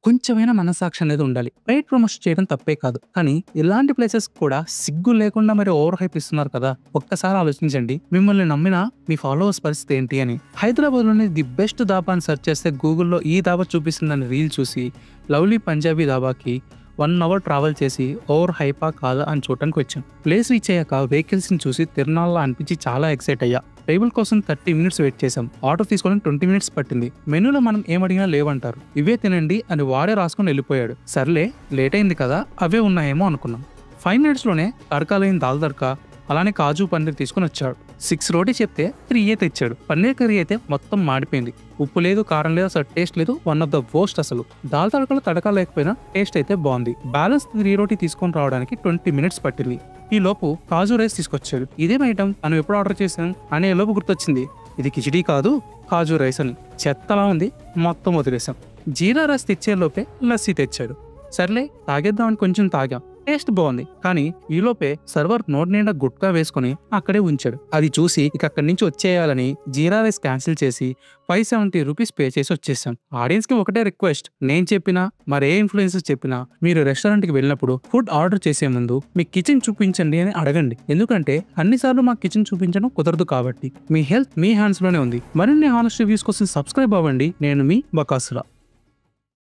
కొంచెమైనా మనస్సాక్షి అనేది ఉండాలి. పెయిడ్ ప్రమోషన్ చేయడం తప్పే కాదు. కానీ ఇలాంటి ప్లేసెస్ కూడా సిగ్గు లేకుండా మరి ఓవర్ హైప్ ఇస్తున్నారు కదా! ఒక్కసారి ఆలోచించండి. మిమ్మల్ని నమ్మిన మీ ఫాలోవర్స్ పరిస్థితి ఏంటి అని. హైదరాబాద్‌లోని ది బెస్ట్ ధాబా అని సెర్చ్ చేస్తే గూగుల్‌లో ఈ ధాబా చూపిస్తుందని రీల్ చూసి లవ్లీ పంజాబీ ధాబాకి 1 అవర్ ట్రావెల్ చేసి ఓవర్ హైపా కాదా అని చూడటానికి వచ్చాం. ప్లేస్ రీచ్ అయ్యాక వెహికల్స్‌ని చూసి తిరునాళ్ళలా అనిపించి చాలా ఎక్సైట్ అయ్యా. టేబుల్ కోసం 30 మినిట్స్ వెయిట్ చేసాం. ఆర్డర్ తీసుకోవడానికి 20 మినిట్స్ పట్టింది. మెనూలో మనం ఏమడిగినా లేవంటారు. ఇవే తినండి అని వాడే రాసుకొని వెళ్ళిపోయాడు. సర్లే లేట్ అయింది కదా అవే ఉన్నాయేమో అనుకున్నాం. 5 మినిట్స్‌లోనే తడకా లేని దాల్ తడకా అలానే కాజు పన్నీర్ తీసుకొని వచ్చాడు. 6 రోటీ చెప్తే 3 తెచ్చాడు. పన్నీర్ కర్రీ అయితే మొత్తం మాడిపోయింది. ఉప్పు లేదు, కారం లేదు, అసలు టేస్ట్ లేదు. వన్ ఆఫ్ ద వర్స్ట్ అసలు. దాల్ తడకలో తడకా లేకపోయినా టేస్ట్ అయితే బాగుంది. బ్యాలెన్స్ 3 రోటీ తీసుకొని రావడానికి 20 మినిట్స్ పట్టింది. ఈ లోపు కాజు రైస్ తీసుకొచ్చాడు. ఇదేం ఐటమ్ మనం ఎప్పుడు ఆర్డర్ చేసాం అనే లోపు గుర్తొచ్చింది. ఇది కిచిడీ కాదు కాజు రైస్ అని. చెత్తలా ఉంది, మొత్తం వదిలేసాం. జీరా రైస్ తెచ్చే లోపే లస్సీ తెచ్చాడు. సర్లే తాగేద్దామని కొంచెం తాగాం. టేస్ట్ బాగుంది. కానీ ఈలోపే సర్వర్ నోటి నిండా గుట్కా వేసుకుని అక్కడే ఉంచాడు. అది చూసి ఇక అక్కడి నుంచి వచ్చేయాలని జీరా రైస్ క్యాన్సిల్ చేసి 570 రూపీస్ పే చేసి వచ్చేసాం. ఆడియన్స్ కి ఒకటే రిక్వెస్ట్, నేను చెప్పినా మరే ఇన్ఫ్లుయెన్సర్స్ చెప్పినా మీరు రెస్టారెంట్ కి వెళ్ళినప్పుడు ఫుడ్ ఆర్డర్ చేసే ముందు మీ కిచెన్ చూపించండి అని అడగండి. ఎందుకంటే అన్నిసార్లు మా కిచెన్ చూపించడం కుదరదు కాబట్టి. మీ హెల్త్ మీ హ్యాండ్స్ లోనే ఉంది. మరిన్ని హానెస్ట్ రివ్యూస్ కోసం సబ్స్క్రైబ్ అవ్వండి. నేను మీ బకాసురా.